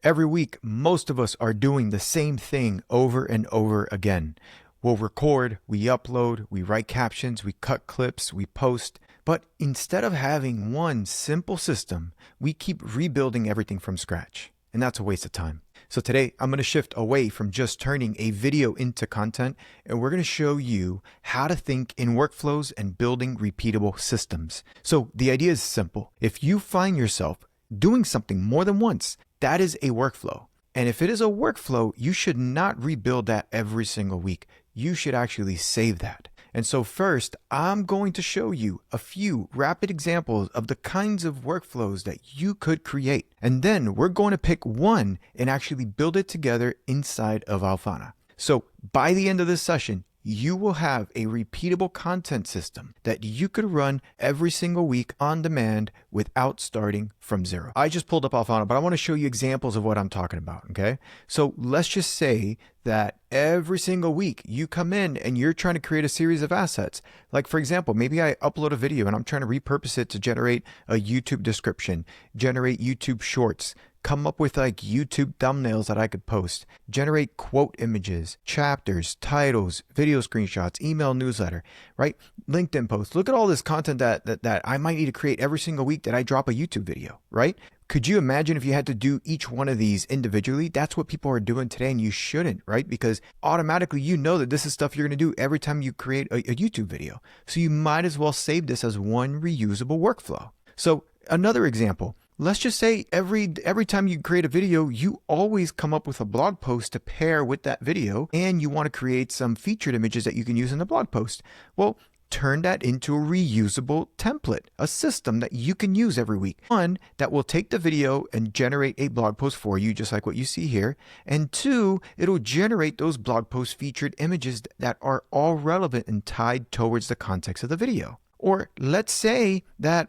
Every week, most of us are doing the same thing over and over again. We'll record, we upload, we write captions, we cut clips, we post. But instead of having one simple system, we keep rebuilding everything from scratch. And that's a waste of time. So today, I'm going to shift away from just turning a video into content, and we're going to show you how to think in workflows and building repeatable systems. So the idea is simple. If you find yourself doing something more than once, that is a workflow. And if it is a workflow, you should not rebuild that every single week. You should actually save that. And so first, I'm going to show you a few rapid examples of the kinds of workflows that you could create. And then we're going to pick one and actually build it together inside of Alphana. So by the end of this session, you will have a repeatable content system that you could run every single week on demand without starting from zero. I just pulled up Alphana, but I want to show you examples of what I'm talking about, okay? So let's just say that every single week you come in and you're trying to create a series of assets. Like for example, maybe I upload a video and I'm trying to repurpose it to generate a YouTube description, generate YouTube shorts, come up with like YouTube thumbnails that I could post, generate quote images, chapters, titles, video screenshots, email newsletter, right? LinkedIn posts. Look at all this content that I might need to create every single week that I drop a YouTube video, right? Could you imagine if you had to do each one of these individually? That's what people are doing today, and you shouldn't, right? Because automatically you know that this is stuff you're going to do every time you create a YouTube video. So you might as well save this as one reusable workflow. So another example, let's just say every time you create a video, you always come up with a blog post to pair with that video, and you want to create some featured images that you can use in the blog post. Well, turn that into a reusable template, a system that you can use every week. One, that will take the video and generate a blog post for you, just like what you see here. And two, it'll generate those blog post featured images that are all relevant and tied towards the context of the video. Or let's say that,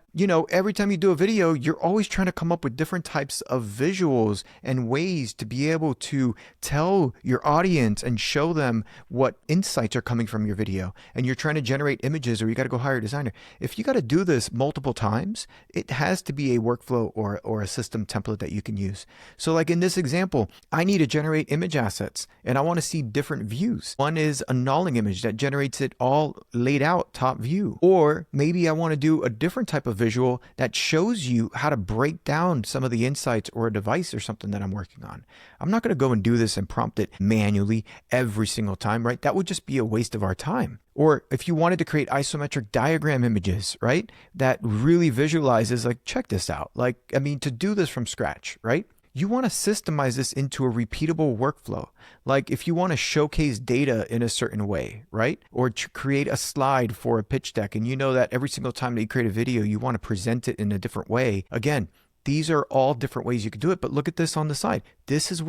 every time you do a video, you're always trying to come up with different types of visuals and ways to be able to tell your audience and show them what insights are coming from your video. And you're trying to generate images, or you got to go hire a designer. If you got to do this multiple times, it has to be a workflow or a system template that you can use. So like in this example, I need to generate image assets and I want to see different views. One is a nulling image that generates it all laid out top view. Or maybe I want to do a different type of visual that shows you how to break down some of the insights or a device or something that I'm working on. I'm not going to go and do this and prompt it manually every single time, right? That would just be a waste of our time. Or if you wanted to create isometric diagram images, right? That really visualizes, like, check this out. To do this from scratch, right? You want to systemize this into a repeatable workflow. Like if you want to showcase data in a certain way, right? Or to create a slide for a pitch deck, and you know that every single time that you create a video, you want to present it in a different way. Again, these are all different ways you could do it, but look at this on the side. This is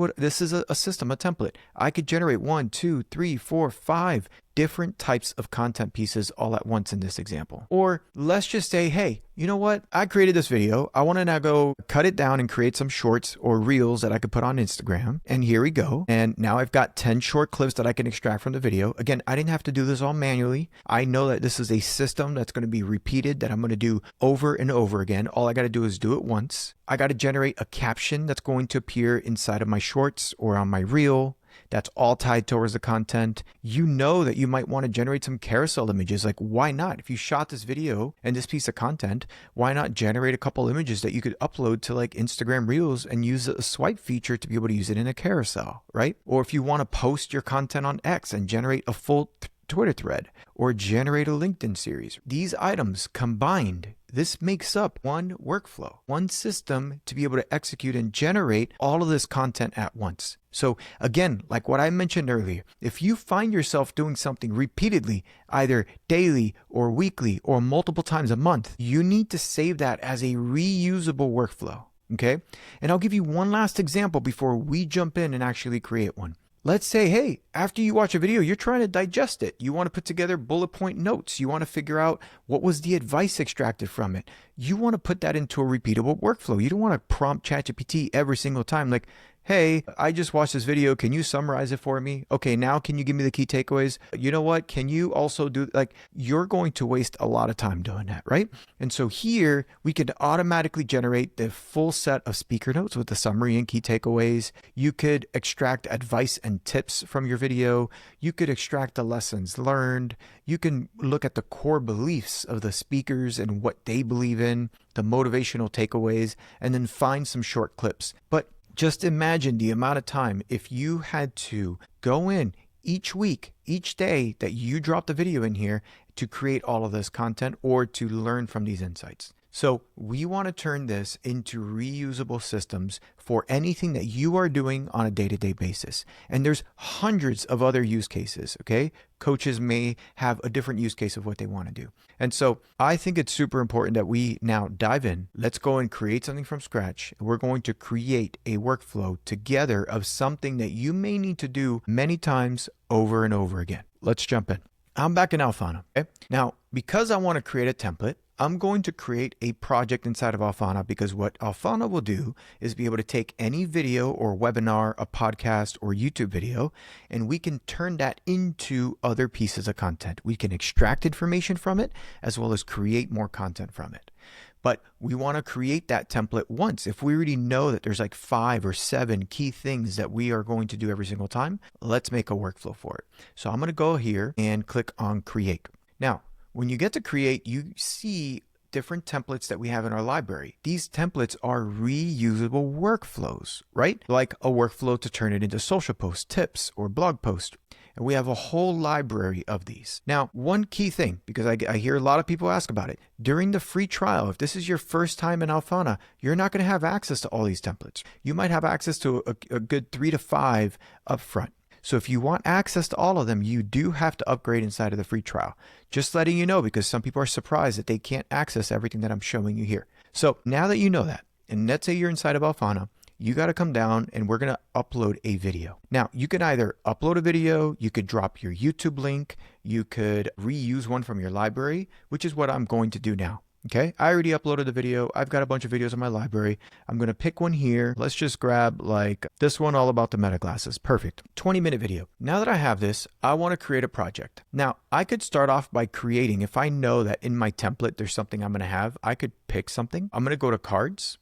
a system, a template. I could generate 1, 2, 3, 4, 5 different types of content pieces all at once in this example. Or let's just say, hey, you know what? I created this video. I want to now go cut it down and create some shorts or reels that I could put on Instagram. And here we go. And now I've got 10 short clips that I can extract from the video. Again, I didn't have to do this all manually. I know that this is a system that's going to be repeated, that I'm going to do over and over again. All I got to do is do it once. I got to generate a caption that's going to appear inside of my shorts or on my reel. That's all tied towards the content. You know that you might want to generate some carousel images. Like, why not? If you shot this video and this piece of content, why not generate a couple images that you could upload to like Instagram Reels and use a swipe feature to be able to use it in a carousel, right? Or if you want to post your content on X and generate a full Twitter thread or generate a LinkedIn series. These items combined, this makes up one workflow, one system to be able to execute and generate all of this content at once. So again, like what I mentioned earlier, if you find yourself doing something repeatedly, either daily or weekly or multiple times a month, you need to save that as a reusable workflow. Okay. And I'll give you one last example before we jump in and actually create one. Let's say, hey, after you watch a video, you're trying to digest it. You want to put together bullet point notes. You want to figure out what was the advice extracted from it. You want to put that into a repeatable workflow. You don't want to prompt ChatGPT every single time. Like, hey, I just watched this video. Can you summarize it for me? Okay, now can you give me the key takeaways? You know what? Can you also do, like, you're going to waste a lot of time doing that, right? And so here we could automatically generate the full set of speaker notes with the summary and key takeaways. You could extract advice and tips from your video. You could extract the lessons learned. You can look at the core beliefs of the speakers and what they believe in, the motivational takeaways, and then find some short clips. But just imagine the amount of time if you had to go in each week, each day that you drop the video in here to create all of this content or to learn from these insights. So we want to turn this into reusable systems for anything that you are doing on a day-to-day basis. And there's hundreds of other use cases, okay? Coaches may have a different use case of what they want to do. And so I think it's super important that we now dive in. Let's go and create something from scratch. We're going to create a workflow together of something that you may need to do many times over and over again. Let's jump in. I'm back in Alphana. Okay? Now, because I want to create a template, I'm going to create a project inside of Alphana, because what Alphana will do is be able to take any video or webinar, a podcast or YouTube video, and we can turn that into other pieces of content. We can extract information from it as well as create more content from it. But we want to create that template once. If we already know that there's like 5 or 7 key things that we are going to do every single time, let's make a workflow for it. So I'm going to go here and click on create. Now, when you get to create, you see different templates that we have in our library. These templates are reusable workflows, right? Like a workflow to turn it into social posts, tips, or blog posts. And we have a whole library of these. Now, one key thing, because I hear a lot of people ask about it, during the free trial, if this is your first time in Alphana, you're not going to have access to all these templates. You might have access to a good 3 to 5 up front. So if you want access to all of them, you do have to upgrade inside of the free trial. Just letting you know, because some people are surprised that they can't access everything that I'm showing you here. So now that you know that, and let's say you're inside of Alphana, you got to come down and we're going to upload a video. Now, you can either upload a video, you could drop your YouTube link, you could reuse one from your library, which is what I'm going to do now. Okay, I already uploaded the video. I've got a bunch of videos in my library. I'm going to pick one here. Let's just grab like this one all about the meta glasses. Perfect. 20-minute video. Now that I have this, I want to create a project. Now, I could start off by creating, if I know that in my template there's something I'm going to have, I could pick something. I'm going to go to cards.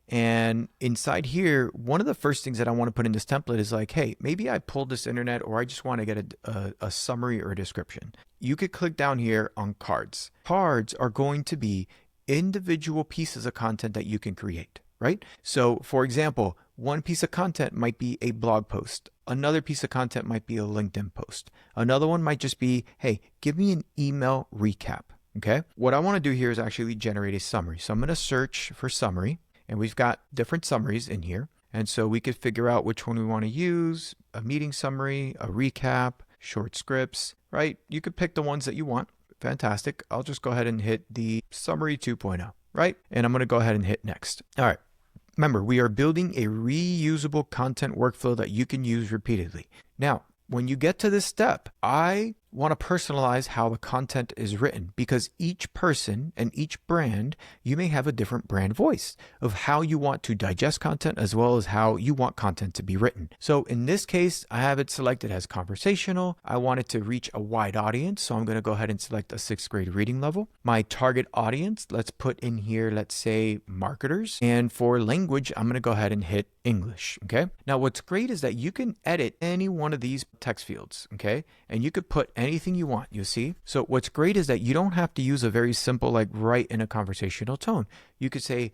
And inside here, one of the first things that I want to put in this template is like, hey, maybe I pulled this internet or I just want to get a summary or a description. You could click down here on cards. Cards are going to be individual pieces of content that you can create, right? So for example, one piece of content might be a blog post. Another piece of content might be a LinkedIn post. Another one might just be, hey, give me an email recap. Okay. What I want to do here is actually generate a summary. So I'm going to search for summary. And we've got different summaries in here. And so we could figure out which one we want to use, a meeting summary, a recap, short scripts, right? You could pick the ones that you want. Fantastic. I'll just go ahead and hit the summary 2.0, right? And I'm going to go ahead and hit next. All right. Remember, we are building a reusable content workflow that you can use repeatedly. Now, when you get to this step, I want to personalize how the content is written, because each person and each brand, you may have a different brand voice of how you want to digest content as well as how you want content to be written. So in this case, I have it selected as conversational. I want it to reach a wide audience. So I'm going to go ahead and select a 6th grade reading level. My target audience, let's put in here, let's say marketers. And for language, I'm going to go ahead and hit English. Okay. Now what's great is that you can edit any one of these text fields. Okay. And you could put anything you want, you see? So what's great is that you don't have to use a very simple, like write in a conversational tone. You could say,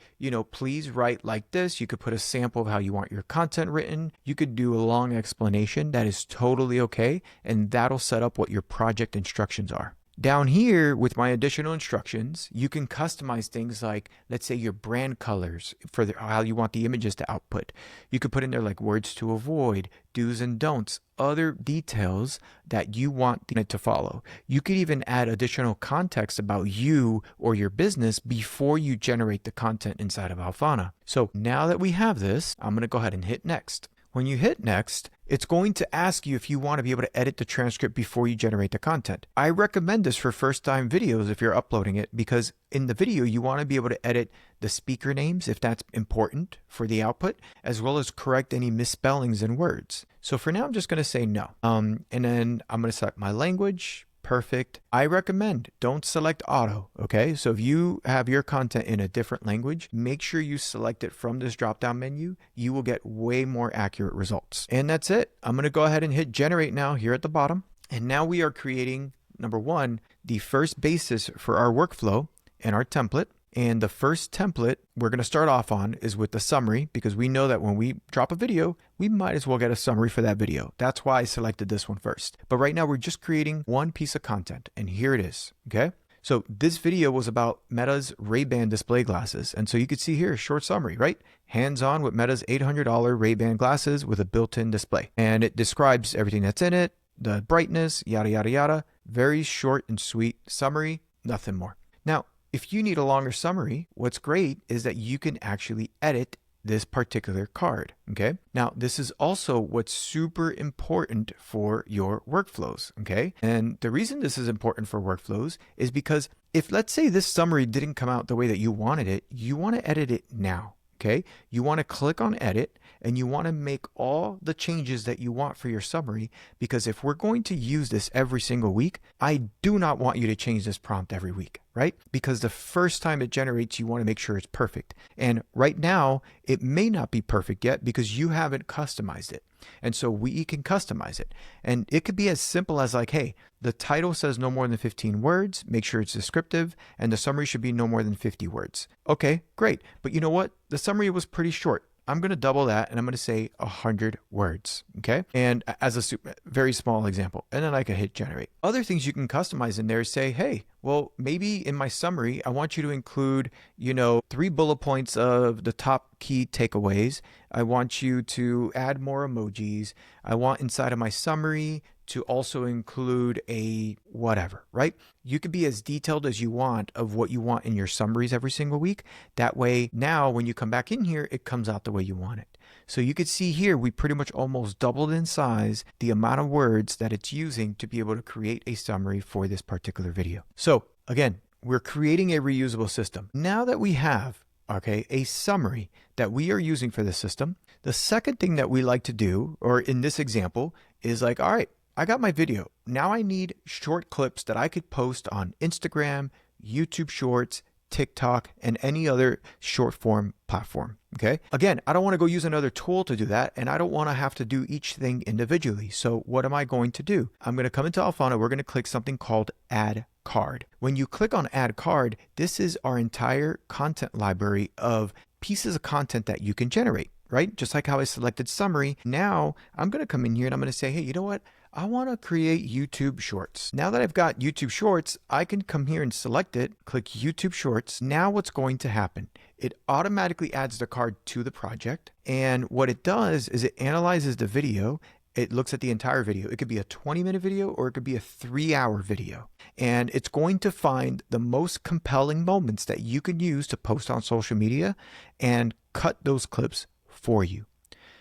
please write like this. You could put a sample of how you want your content written. You could do a long explanation. That is totally okay. And that'll set up what your project instructions are. Down here with my additional instructions, you can customize things like, let's say your brand colors for how you want the images to output. You could put in there like words to avoid, do's and don'ts, other details that you want it to follow. You could even add additional context about you or your business before you generate the content inside of Alphana. So now that we have this, I'm going to go ahead and hit next. When you hit next, it's going to ask you if you want to be able to edit the transcript before you generate the content. I recommend this for first-time videos if you're uploading it, because in the video, you want to be able to edit the speaker names if that's important for the output, as well as correct any misspellings in words. So for now, I'm just going to say no. And then I'm going to select my language. Perfect. I recommend don't select auto, okay? So if you have your content in a different language, make sure you select it from this drop-down menu. You will get way more accurate results. And that's it. I'm going to go ahead and hit generate now here at the bottom. And now we are creating, number one, the first basis for our workflow and our template. And the first template we're going to start off on is with the summary, because we know that when we drop a video, we might as well get a summary for that video. That's why I selected this one first. But right now we're just creating one piece of content, and here it is. Okay. So this video was about Meta's Ray-Ban display glasses. And so you could see here a short summary, right? Hands-on with Meta's $800 Ray-Ban glasses with a built-in display. And it describes everything that's in it, the brightness, yada, yada, yada. Very short and sweet summary, nothing more. Now, if you need a longer summary, what's great is that you can actually edit this particular card, okay? Now, this is also what's super important for your workflows, okay? And the reason this is important for workflows is because if, let's say, this summary didn't come out the way that you wanted it, you want to edit it now, okay? You want to click on edit, and you want to make all the changes that you want for your summary, because if we're going to use this every single week, I do not want you to change this prompt every week, right? Because the first time it generates, you want to make sure it's perfect. And right now, it may not be perfect yet because you haven't customized it. And so we can customize it. And it could be as simple as like, hey, the title says no more than 15 words, make sure it's descriptive, and the summary should be no more than 50 words. Okay, great. But you know what? The summary was pretty short. I'm going to double that and I'm going to say 100 words, okay? And as a very small example, and then I can hit generate. Other things you can customize in there is say, hey, well, maybe in my summary, I want you to include, 3 bullet points of the top key takeaways. I want you to add more emojis. I want inside of my summary to also include a whatever, right? You can be as detailed as you want of what you want in your summaries every single week. That way, now when you come back in here, it comes out the way you want it. So you could see here, we pretty much almost doubled in size the amount of words that it's using to be able to create a summary for this particular video. So again, we're creating a reusable system. Now that we have a summary that we are using for this system, the second thing that we like to do, or in this example, is like, all right, I got my video. Now I need short clips that I could post on Instagram, YouTube Shorts, TikTok, and any other short form platform. Okay. Again, I don't want to go use another tool to do that, and I don't want to have to do each thing individually. So what am I going to do? I'm going to come into Alphana. We're going to click something called Add Card. When you click on Add Card, this is our entire content library of pieces of content that you can generate, right? Just like how I selected summary. Now I'm going to come in here and I'm going to say, hey, you know what? I want to create YouTube Shorts. Now that I've got YouTube Shorts, I can come here and select it, click YouTube Shorts. Now what's going to happen? It automatically adds the card to the project. And what it does is it analyzes the video. It looks at the entire video. It could be a 20-minute video or it could be a 3-hour video. And it's going to find the most compelling moments that you can use to post on social media and cut those clips for you.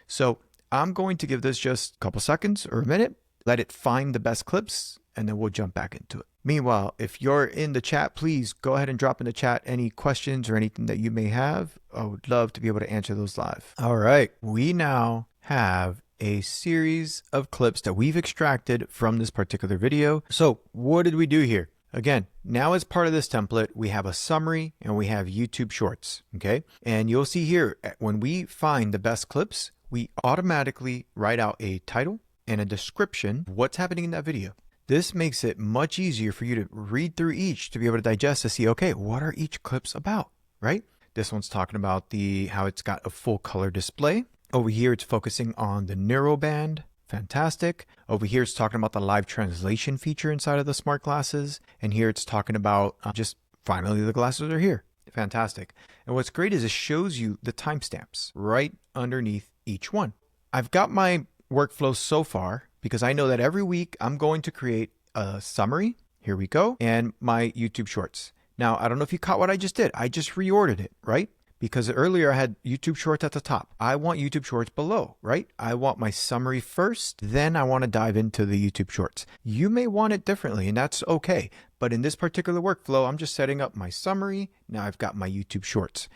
So I'm going to give this just a couple seconds or a minute. Let it find the best clips, and then we'll jump back into it. Meanwhile, if you're in the chat, please go ahead and drop in the chat any questions or anything that you may have. I would love to be able to answer those live. All right, we now have a series of clips that we've extracted from this particular video. So what did we do here? Again, now as part of this template, we have a summary and we have YouTube Shorts, okay? And you'll see here, when we find the best clips, we automatically write out a title and a description of what's happening in that video. This makes it much easier for you to read through each to be able to digest to see, okay, what are each clips about, right? This one's talking about how it's got a full color display. Over here, it's focusing on the neural band. Fantastic. Over here, it's talking about the live translation feature inside of the smart glasses. And here it's talking about just finally the glasses are here. Fantastic. And what's great is it shows you the timestamps right underneath each one. I've got my workflow so far because I know that every week I'm going to create a summary. Here we go. And my YouTube Shorts. Now, I don't know if you caught what I just did. I just reordered it, right? because earlier I had YouTube Shorts at the top. I want YouTube Shorts below, right? I want my summary first, then I want to dive into the YouTube Shorts. You may want it differently, and that's okay. But in this particular workflow, I'm just setting up my summary. Now I've got my YouTube Shorts.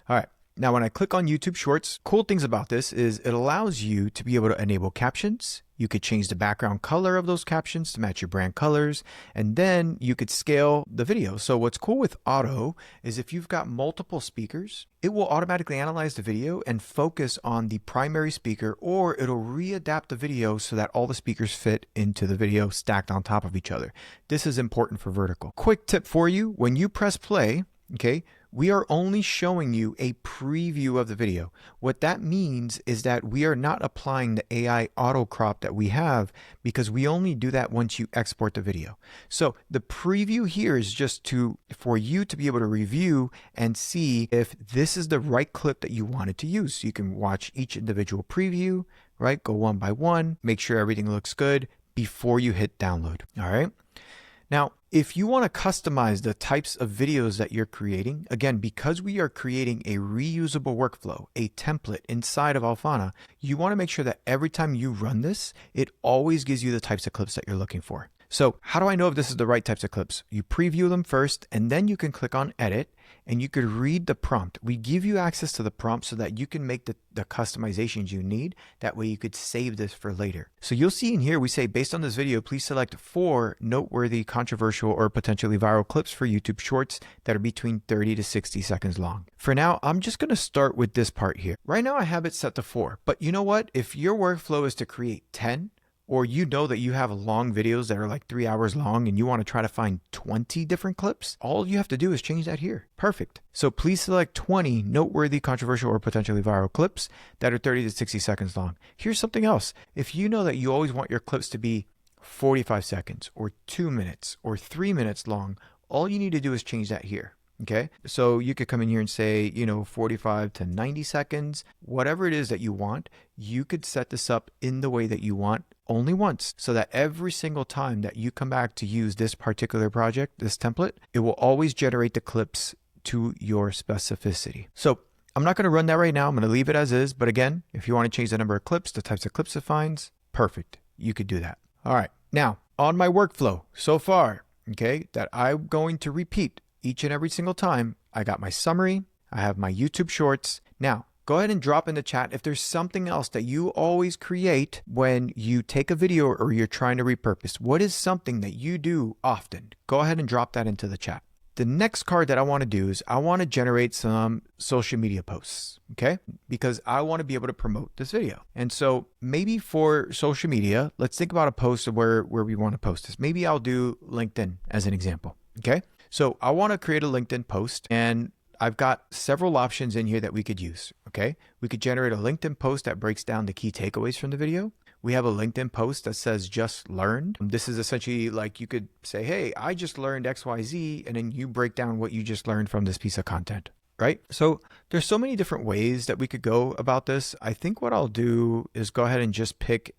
All right. Now, when I click on YouTube Shorts, cool things about this is it allows you to be able to enable captions. You could change the background color of those captions to match your brand colors, and then you could scale the video. So what's cool with auto is if you've got multiple speakers, it will automatically analyze the video and focus on the primary speaker, or it'll readapt the video so that all the speakers fit into the video stacked on top of each other. This is important for vertical. Quick tip for you, when you press play, okay, we are only showing you a preview of the video. What that means is that we are not applying the AI auto crop that we have, because we only do that once you export the video. So the preview here is just for you to be able to review and see if this is the right clip that you wanted to use. So you can watch each individual preview, right? Go one by one, make sure everything looks good before you hit download. All right. Now, if you want to customize the types of videos that you're creating, again, because we are creating a reusable workflow, a template inside of Alphana, you want to make sure that every time you run this, it always gives you the types of clips that you're looking for. So how do I know if this is the right types of clips? You preview them first, and then you can click on edit, and you could read the prompt. We give you access to the prompt so that you can make the customizations you need. That way you could save this for later. So you'll see in here, we say, based on this video, please select 4 noteworthy, controversial, or potentially viral clips for YouTube Shorts that are between 30 to 60 seconds long. For now, I'm just going to start with this part here. Right now I have it set to 4, but you know what? If your workflow is to create 10, or you know that you have long videos that are like 3 hours long and you want to try to find 20 different clips, all you have to do is change that here. Perfect. So please select 20 noteworthy, controversial, or potentially viral clips that are 30 to 60 seconds long. Here's something else. If you know that you always want your clips to be 45 seconds or 2 minutes or 3 minutes long, all you need to do is change that here. Okay, so you could come in here and say, 45 to 90 seconds, whatever it is that you want. You could set this up in the way that you want only once, so that every single time that you come back to use this particular project, this template, it will always generate the clips to your specificity. So I'm not going to run that right now. I'm going to leave it as is. But again, if you want to change the number of clips, the types of clips it finds, perfect. You could do that. All right. Now on my workflow so far, okay, that I'm going to repeat each and every single time, I got my summary, I have my YouTube Shorts. Now, go ahead and drop in the chat if there's something else that you always create when you take a video or you're trying to repurpose. What is something that you do often? Go ahead and drop that into the chat. The next card that I want to do is I want to generate some social media posts, okay? Because I want to be able to promote this video. And so maybe for social media, let's think about a post where we want to post this. Maybe I'll do LinkedIn as an example, okay? So I want to create a LinkedIn post, and I've got several options in here that we could use, okay? We could generate a LinkedIn post that breaks down the key takeaways from the video. We have a LinkedIn post that says just learned. This is essentially like you could say, hey, I just learned XYZ, and then you break down what you just learned from this piece of content, right? So there's so many different ways that we could go about this. I think what I'll do is go ahead and just pick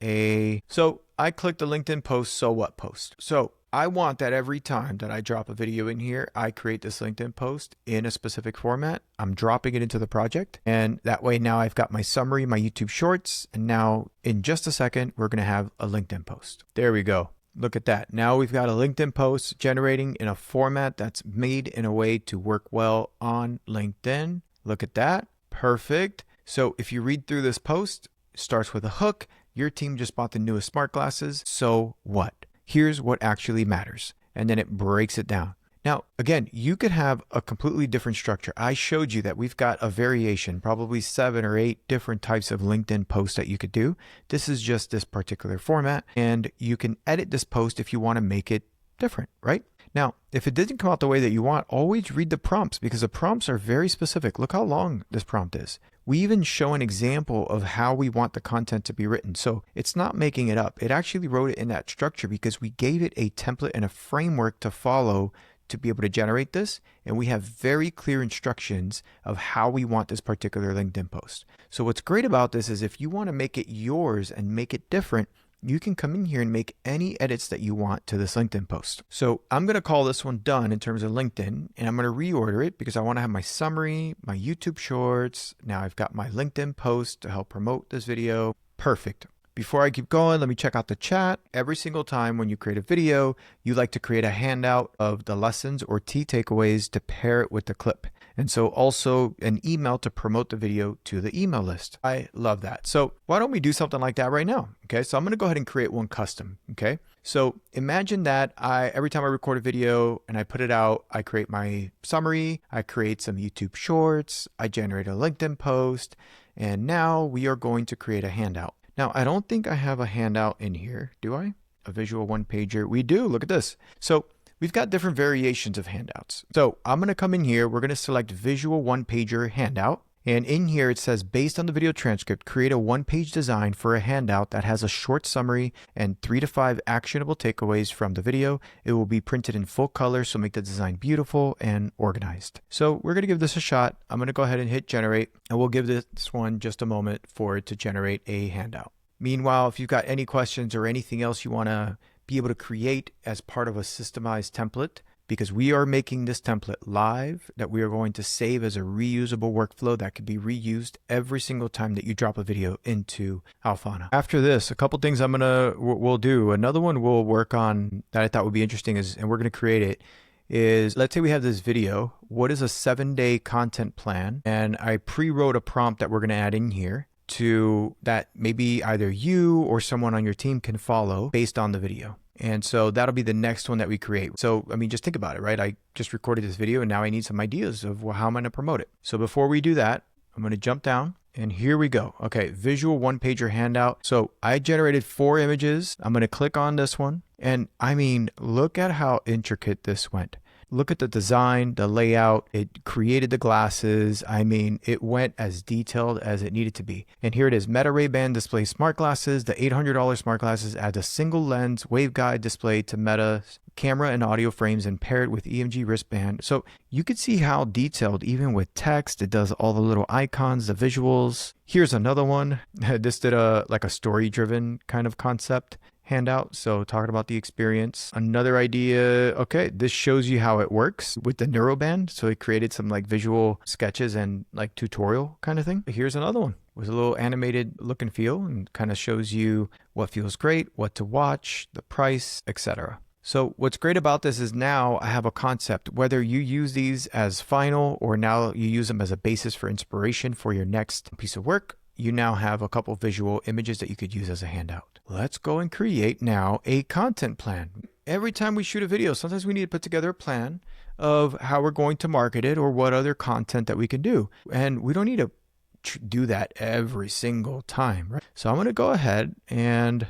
so I clicked the LinkedIn post, so what post. So I want that every time that I drop a video in here, I create this LinkedIn post in a specific format. I'm dropping it into the project. And that way now I've got my summary, my YouTube Shorts. And now in just a second, we're going to have a LinkedIn post. There we go. Look at that. Now we've got a LinkedIn post generating in a format that's made in a way to work well on LinkedIn. Look at that. Perfect. So if you read through this post, it starts with a hook. Your team just bought the newest smart glasses. So what? Here's what actually matters. And then it breaks it down. Now, again, you could have a completely different structure. I showed you that we've got a variation, probably 7 or 8 different types of LinkedIn posts that you could do. This is just this particular format, and you can edit this post if you want to make it different, right? Now, if it didn't come out the way that you want, always read the prompts, because the prompts are very specific. Look how long this prompt is. We even show an example of how we want the content to be written. So it's not making it up. It actually wrote it in that structure because we gave it a template and a framework to follow to be able to generate this. And we have very clear instructions of how we want this particular LinkedIn post. So what's great about this is if you want to make it yours and make it different, you can come in here and make any edits that you want to this LinkedIn post. So I'm going to call this one done in terms of LinkedIn, and I'm going to reorder it because I want to have my summary, my YouTube shorts. Now I've got my LinkedIn post to help promote this video. Perfect. Before I keep going, let me check out the chat. Every single time when you create a video, you like to create a handout of the lessons or key takeaways to pair it with the clip. And so also an email to promote the video to the email list. I love that. So why don't we do something like that right now? Okay, so I'm going to go ahead and create one custom. Okay, so imagine that every time I record a video and I put it out, I create my summary, I create some YouTube shorts, I generate a LinkedIn post, and now we are going to create a handout. Now, I don't think I have a handout in here, do I? A visual one-pager. We do. Look at this. So we've got different variations of handouts. So I'm going to come in here. We're going to select visual one-pager handout. And in here, it says, based on the video transcript, create a one-page design for a handout that has a short summary and 3 to 5 actionable takeaways from the video. It will be printed in full color, so make the design beautiful and organized. So we're going to give this a shot. I'm going to go ahead and hit generate, and we'll give this one just a moment for it to generate a handout. Meanwhile, if you've got any questions or anything else you want to be able to create as part of a systemized template, because we are making this template live that we are going to save as a reusable workflow that can be reused every single time that you drop a video into Alphana. After this, a couple things we'll do. Another one we'll work on that I thought would be interesting is, and we're going to create it, is let's say we have this video. What is a 7-day content plan? And I pre-wrote a prompt that we're going to add in here to that maybe either you or someone on your team can follow based on the video. And so that'll be the next one that we create. So, I mean, just think about it, right? I just recorded this video and now I need some ideas of how I'm going to promote it. So before we do that, I'm going to jump down and here we go. Okay, visual one-pager handout. So I generated 4 images. I'm going to click on this one. And I mean, look at how intricate this went. Look at the design, the layout. It created the glasses. I mean, it went as detailed as it needed to be. And here it is. Meta Ray-Ban display smart glasses. The $800 smart glasses add a single lens waveguide display to Meta camera and audio frames and pair it with EMG wristband. So you could see how detailed, even with text, it does all the little icons, the visuals. Here's another one. This did a story-driven kind of concept handout. So talking about the experience. Another idea. Okay, this shows you how it works with the neuroband. So it created some like visual sketches and like tutorial kind of thing. Here's another one with a little animated look and feel and kind of shows you what feels great, what to watch, the price, etc. So what's great about this is now I have a concept, whether you use these as final or now you use them as a basis for inspiration for your next piece of work. You now have a couple visual images that you could use as a handout. Let's go and create now a content plan. Every time we shoot a video, sometimes we need to put together a plan of how we're going to market it or what other content that we can do. And we don't need to do that every single time, right? So I'm going to go ahead and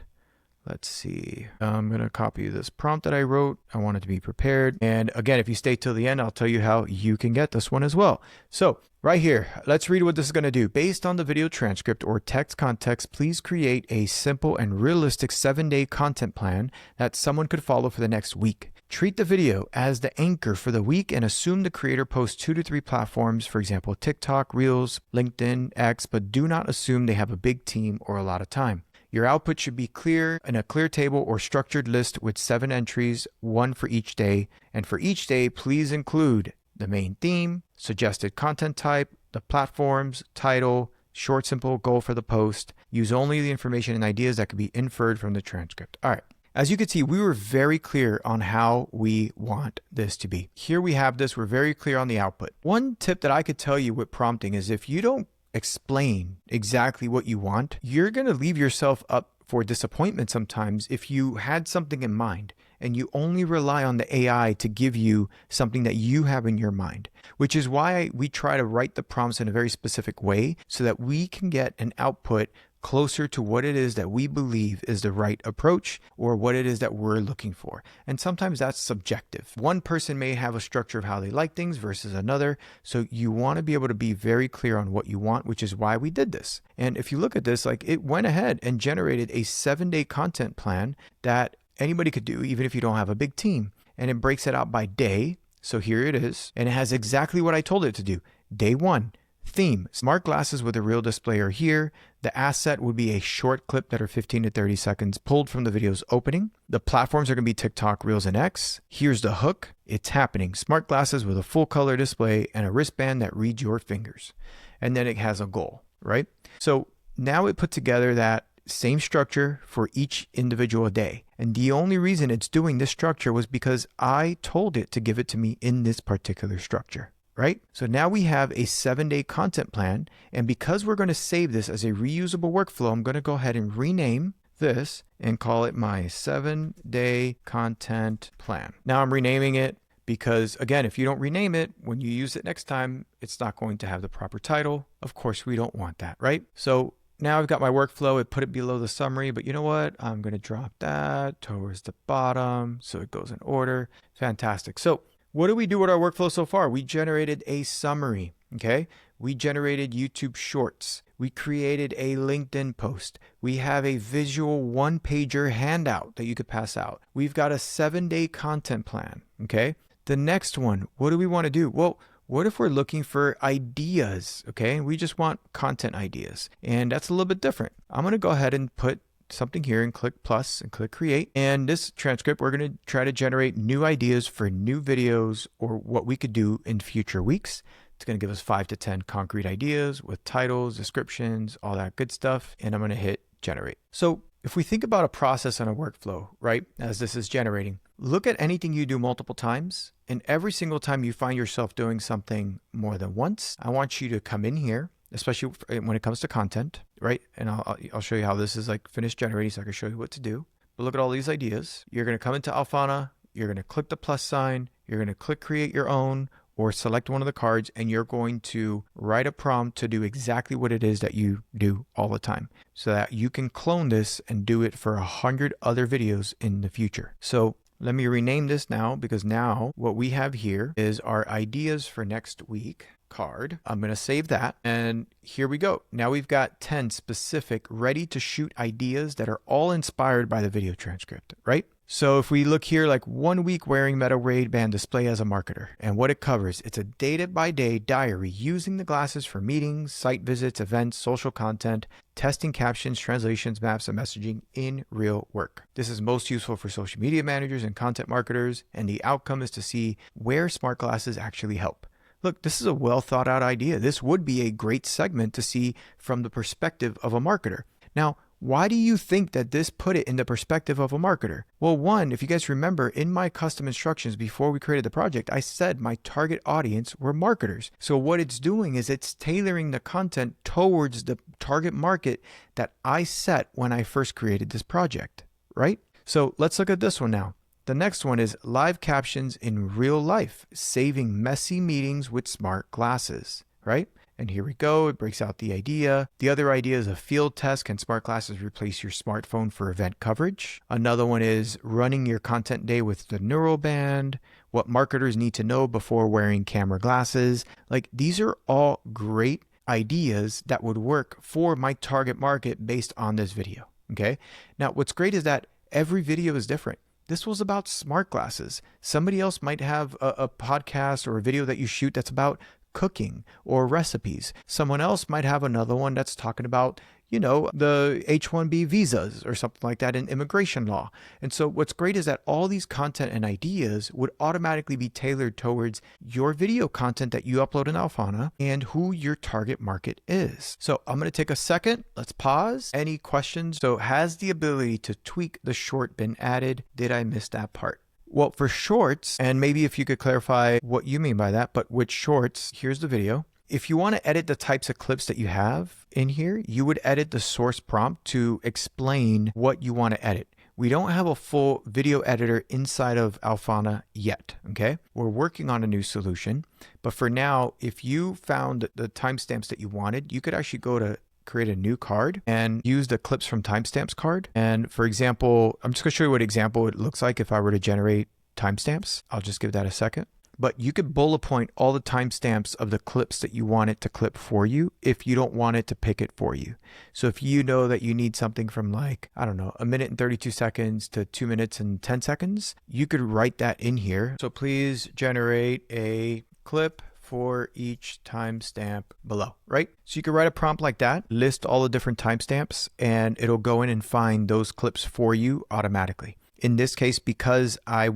let's see. I'm going to copy this prompt that I wrote. I want it to be prepared. And again, if you stay till the end, I'll tell you how you can get this one as well. So right here, let's read what this is going to do. Based on the video transcript or text context, please create a simple and realistic 7-day content plan that someone could follow for the next week. Treat the video as the anchor for the week and assume the creator posts 2 to 3 platforms, for example, TikTok, Reels, LinkedIn, X, but do not assume they have a big team or a lot of time. Your output should be clear in a clear table or structured list with 7 entries, 1 for each day. And for each day, please include the main theme, suggested content type, the platforms, title, short, simple goal for the post. Use only the information and ideas that can be inferred from the transcript. All right. As you can see, we were very clear on how we want this to be. Here we have this. We're very clear on the output. One tip that I could tell you with prompting is if you don't explain exactly what you want, you're going to leave yourself up for disappointment sometimes if you had something in mind and you only rely on the AI to give you something that you have in your mind, which is why we try to write the prompts in a very specific way so that we can get an output closer to what it is that we believe is the right approach or what it is that we're looking for. And sometimes that's subjective. One person may have a structure of how they like things versus another. So you want to be able to be very clear on what you want, which is why we did this. And if you look at this, like it went ahead and generated a 7-day content plan that anybody could do, even if you don't have a big team. And it breaks it out by day. So here it is. And it has exactly what I told it to do. Day 1. Theme. Smart glasses with a real display are here. The asset would be a short clip that are 15 to 30 seconds pulled from the video's opening. The platforms are going to be TikTok, Reels, and X. Here's the hook. It's happening. Smart glasses with a full color display and a wristband that reads your fingers. And then it has a goal, right? So now it put together that same structure for each individual day. And the only reason it's doing this structure was because I told it to give it to me in this particular structure, right? So now we have a 7-day content plan. And because we're going to save this as a reusable workflow, I'm going to go ahead and rename this and call it my 7-day content plan. Now I'm renaming it because, again, if you don't rename it, when you use it next time, it's not going to have the proper title. Of course, we don't want that, right? So now I've got my workflow. It put it below the summary, but you know what? I'm going to drop that towards the bottom so it goes in order. Fantastic. So what do we do with our workflow so far? We generated a summary, okay? We generated YouTube Shorts. We created a LinkedIn post. We have a visual one-pager handout that you could pass out. We've got a 7-day content plan, okay? The next one, what do we want to do? Well, what if we're looking for ideas, okay? We just want content ideas, and that's a little bit different. I'm going to go ahead and put something here and click plus and click create. And this transcript, we're going to try to generate new ideas for new videos or what we could do in future weeks. It's going to give us 5 to 10 concrete ideas with titles, descriptions, all that good stuff. And I'm going to hit generate. So if we think about a process and a workflow, right, as this is generating, look at anything you do multiple times. And every single time you find yourself doing something more than once, I want you to come in here, especially when it comes to content, right? And I'll show you how this is like finished generating so I can show you what to do. But look at all these ideas. You're going to come into Alphana. You're going to click the plus sign. You're going to click create your own or select one of the cards, and you're going to write a prompt to do exactly what it is that you do all the time so that you can clone this and do it for 100 other videos in the future. So let me rename this now, because now what we have here is our ideas for next week card. I'm going to save that. And here we go. Now we've got 10 specific ready to shoot ideas that are all inspired by the video transcript, right? So if we look here, like 1 week wearing Meta Ray-Ban display as a marketer, and what it covers, it's a day-by-day diary using the glasses for meetings, site visits, events, social content, testing captions, translations, maps, and messaging in real work. This is most useful for social media managers and content marketers, and the outcome is to see where smart glasses actually help. Look, this is a well thought out idea. This would be a great segment to see from the perspective of a marketer. Now, why do you think that this put it in the perspective of a marketer? Well, one, if you guys remember, in my custom instructions before we created the project, I said my target audience were marketers. So what it's doing is it's tailoring the content towards the target market that I set when I first created this project, right? So let's look at this one now. The next one is live captions in real life, saving messy meetings with smart glasses, right? And here we go. It breaks out the idea. The other idea is a field test. Can smart glasses replace your smartphone for event coverage? Another one is running your content day with the neural band. What marketers need to know before wearing camera glasses. Like, these are all great ideas that would work for my target market based on this video. Okay. Now, what's great is that every video is different. This was about smart glasses. Somebody else might have a podcast or a video that you shoot that's about cooking or recipes. Someone else might have another one that's talking about, you know, the H-1B visas or something like that in immigration law. And so what's great is that all these content and ideas would automatically be tailored towards your video content that you upload in Alphana and who your target market is. So I'm going to take a second. Let's pause. Any questions? So has the ability to tweak the short been added? Did I miss that part? Well, for shorts, and maybe if you could clarify what you mean by that, but with shorts, here's the video. If you want to edit the types of clips that you have in here, you would edit the source prompt to explain what you want to edit. We don't have a full video editor inside of Alphana yet, okay? We're working on a new solution, but for now, if you found the timestamps that you wanted, you could actually go to create a new card and use the clips from timestamps card. And for example, I'm just going to show you what example it looks like if I were to generate timestamps. I'll just give that a second. But you could bullet point all the timestamps of the clips that you want it to clip for you if you don't want it to pick it for you. So if you know that you need something from like, I don't know, 1 minute and 32 seconds to 2 minutes and 10 seconds, you could write that in here. So please generate a clip for each timestamp below, right? So you can write a prompt like that, list all the different timestamps, and it'll go in and find those clips for you automatically. In this case, because I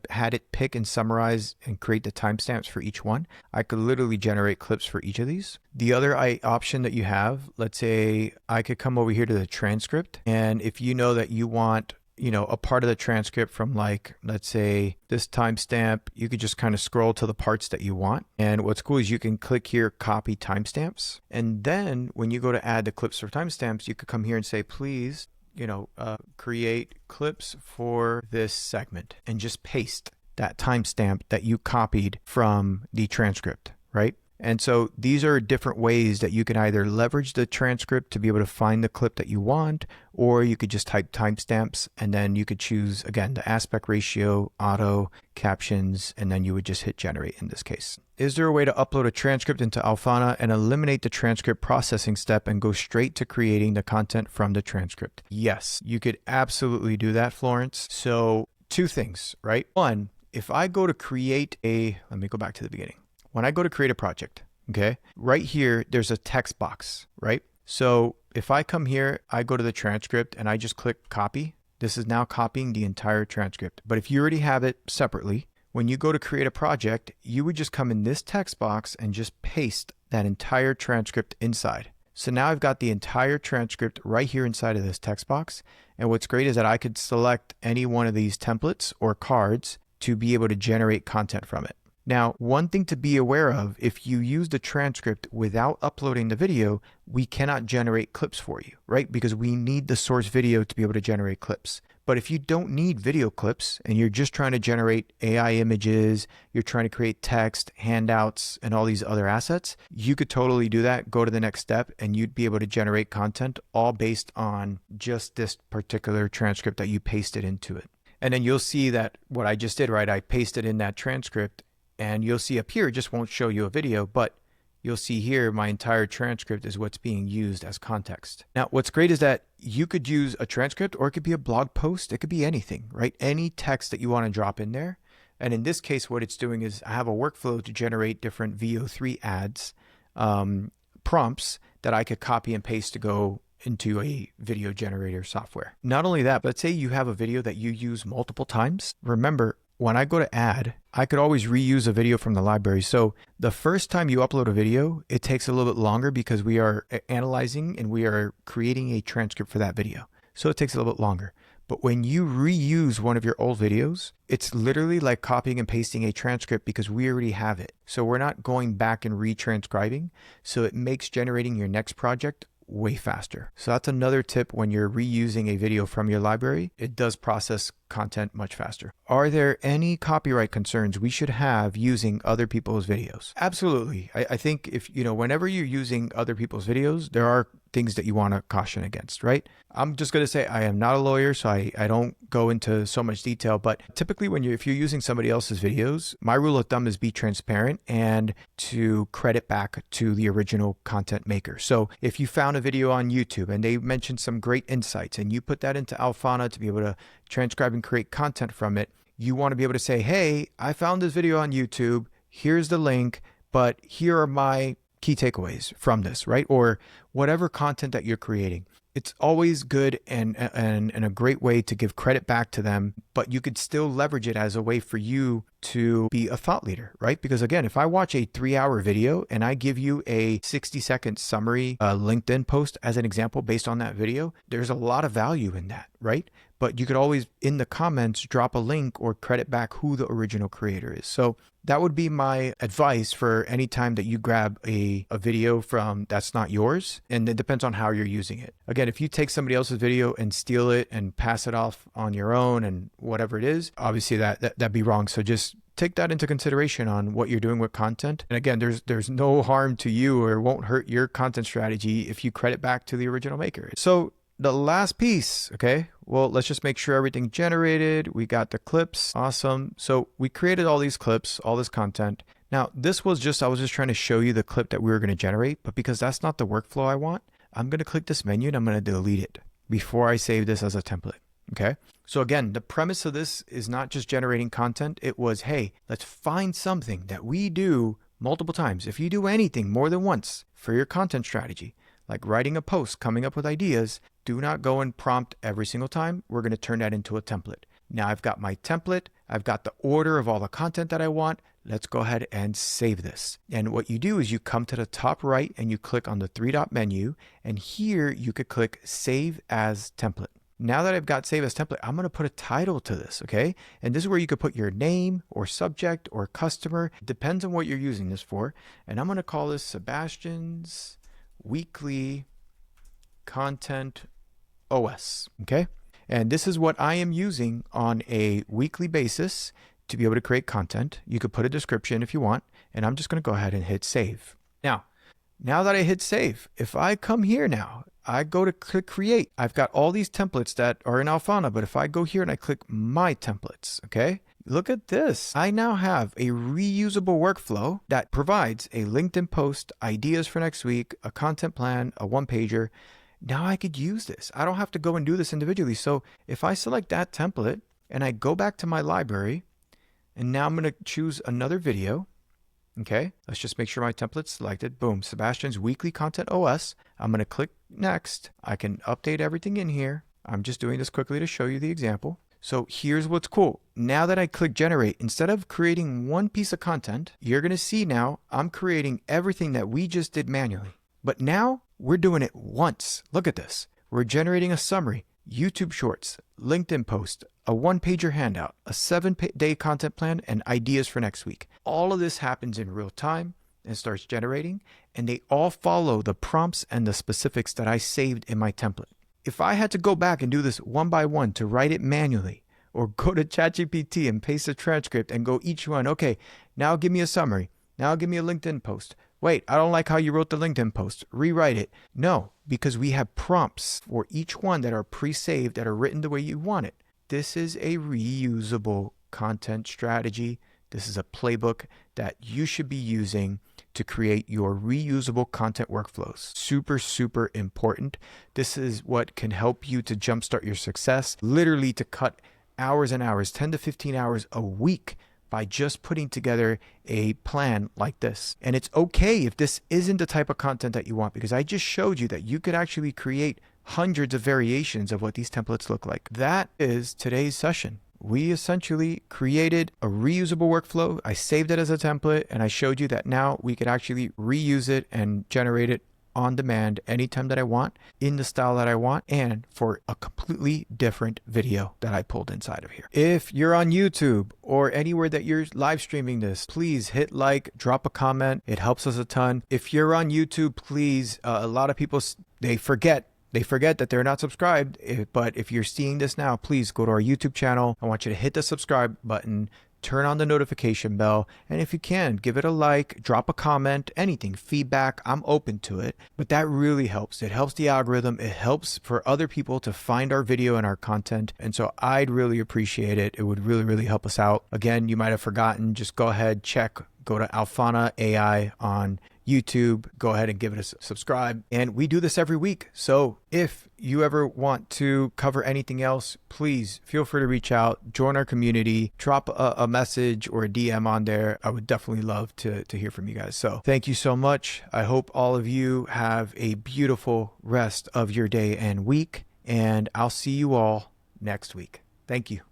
had it pick and summarize and create the timestamps for each one, I could literally generate clips for each of these. The other option that you have, let's say I could come over here to the transcript, and if you know that you want a part of the transcript from, like, let's say this timestamp, you could just kind of scroll to the parts that you want. And what's cool is you can click here, copy timestamps. And then when you go to add the clips for timestamps, you could come here and say, please, create clips for this segment, and just paste that timestamp that you copied from the transcript, right? And so these are different ways that you can either leverage the transcript to be able to find the clip that you want, or you could just type timestamps, and then you could choose, again, the aspect ratio, auto, captions, and then you would just hit generate in this case. Is there a way to upload a transcript into Alphana and eliminate the transcript processing step and go straight to creating the content from the transcript? Yes, you could absolutely do that, Florence. So 2 things, right? 1, if I go to create let me go back to the beginning. When I go to create a project, okay, right here, there's a text box, right? So if I come here, I go to the transcript and I just click copy. This is now copying the entire transcript. But if you already have it separately, when you go to create a project, you would just come in this text box and just paste that entire transcript inside. So now I've got the entire transcript right here inside of this text box. And what's great is that I could select any one of these templates or cards to be able to generate content from it. Now, one thing to be aware of, if you use the transcript without uploading the video, we cannot generate clips for you, right? Because we need the source video to be able to generate clips. But if you don't need video clips and you're just trying to generate AI images, you're trying to create text, handouts, and all these other assets, you could totally do that, go to the next step, and you'd be able to generate content all based on just this particular transcript that you pasted into it. And then you'll see that what I just did, right? I pasted in that transcript. And you'll see up here, it just won't show you a video, but you'll see here my entire transcript is what's being used as context. Now, what's great is that you could use a transcript, or it could be a blog post. It could be anything, right? Any text that you want to drop in there. And in this case, what it's doing is I have a workflow to generate different VO3 ads, prompts that I could copy and paste to go into a video generator software. Not only that, but let's say you have a video that you use multiple times. Remember, when I go to add, I could always reuse a video from the library. So the first time you upload a video, it takes a little bit longer because we are analyzing and we are creating a transcript for that video. So it takes a little bit longer. But when you reuse one of your old videos, it's literally like copying and pasting a transcript because we already have it. So we're not going back and retranscribing. So it makes generating your next project way faster. So that's another tip when you're reusing a video from your library. It does process content much faster. Are there any copyright concerns we should have using other people's videos? Absolutely. I think if, whenever you're using other people's videos, there are things that you want to caution against, right? I'm just going to say I am not a lawyer, so I don't go into so much detail, but typically if you're using somebody else's videos, my rule of thumb is be transparent and to credit back to the original content maker. So if you found a video on YouTube and they mentioned some great insights and you put that into Alphana to be able to transcribe and create content from it, you want to be able to say, hey, I found this video on YouTube, here's the link, but here are my key takeaways from this, right? Or whatever content that you're creating. It's always good and a great way to give credit back to them, but you could still leverage it as a way for you to be a thought leader, right? Because again, if I watch a 3-hour video and I give you a 60-second summary LinkedIn post as an example based on that video, there's a lot of value in that, right? But you could always, in the comments, drop a link or credit back who the original creator is. So that would be my advice for any time that you grab a video from that's not yours. And it depends on how you're using it. Again, if you take somebody else's video and steal it and pass it off on your own and whatever it is, obviously that'd be wrong. So just take that into consideration on what you're doing with content. And again, there's no harm to you or it won't hurt your content strategy if you credit back to the original maker. So the last piece, okay, well, let's just make sure everything generated. We got the clips. Awesome. So we created all these clips, all this content. Now, I was just trying to show you the clip that we were going to generate, but because that's not the workflow I want, I'm going to click this menu and I'm going to delete it before I save this as a template. Okay. So again, the premise of this is not just generating content. It was, hey, let's find something that we do multiple times. If you do anything more than once for your content strategy, like writing a post, coming up with ideas, do not go and prompt every single time. We're going to turn that into a template. Now I've got my template. I've got the order of all the content that I want. Let's go ahead and save this. And what you do is you come to the top right and you click on the 3-dot menu. And here you could click Save as Template. Now that I've got Save as Template, I'm going to put a title to this, okay? And this is where you could put your name or subject or customer. It depends on what you're using this for. And I'm going to call this Sebastian's Weekly Content OS, okay? And this is what I am using on a weekly basis to be able to create content. You could put a description if you want, and I'm just going to go ahead and hit save. Now that I hit save, if I come here now, I go to click create. I've got all these templates that are in Alphana, but if I go here and I click my templates, okay? Look at this. I now have a reusable workflow that provides a LinkedIn post, ideas for next week, a content plan, a one-pager. Now I could use this. I don't have to go and do this individually. So if I select that template and I go back to my library, and now I'm going to choose another video. Okay, let's just make sure my template's selected. Boom, Sebastian's Weekly Content OS. I'm going to click next. I can update everything in here. I'm just doing this quickly to show you the example. So here's what's cool. Now that I click generate, instead of creating one piece of content, you're going to see now I'm creating everything that we just did manually. But now we're doing it once. Look at this. We're generating a summary, YouTube shorts, LinkedIn post, a one-pager handout, a 7-day content plan, and ideas for next week. All of this happens in real time and starts generating, and they all follow the prompts and the specifics that I saved in my template. If I had to go back and do this one by one to write it manually, or go to ChatGPT and paste a transcript and go each one, okay, now give me a summary. Now give me a LinkedIn post. Wait, I don't like how you wrote the LinkedIn post. Rewrite it. No, because we have prompts for each one that are pre-saved, that are written the way you want it. This is a reusable content strategy. This is a playbook that you should be using to create your reusable content workflows. Super, super important. This is what can help you to jumpstart your success, literally to cut hours and hours, 10 to 15 hours a week by just putting together a plan like this. And it's okay if this isn't the type of content that you want, because I just showed you that you could actually create hundreds of variations of what these templates look like. That is today's session. We essentially created a reusable workflow. I saved it as a template, and I showed you that now we could actually reuse it and generate it on demand anytime that I want, in the style that I want, and for a completely different video that I pulled inside of here. If you're on YouTube or anywhere that you're live streaming this, please hit like, drop a comment. It helps us a ton. If you're on YouTube, please, a lot of people, they forget that they're not subscribed. But if you're seeing this now, please go to our YouTube channel. I want you to hit the subscribe button, turn on the notification bell, and if you can, give it a like, drop a comment, anything, feedback. I'm open to it. But that really helps. It helps the algorithm. It helps for other people to find our video and our content. And so I'd really appreciate it. It would really, really help us out. Again, you might have forgotten. Just go ahead, go to Alphana AI on YouTube, go ahead and give it a subscribe. And we do this every week. So if you ever want to cover anything else, please feel free to reach out, join our community, drop a message or a DM on there. I would definitely love to hear from you guys. So thank you so much. I hope all of you have a beautiful rest of your day and week, and I'll see you all next week. Thank you.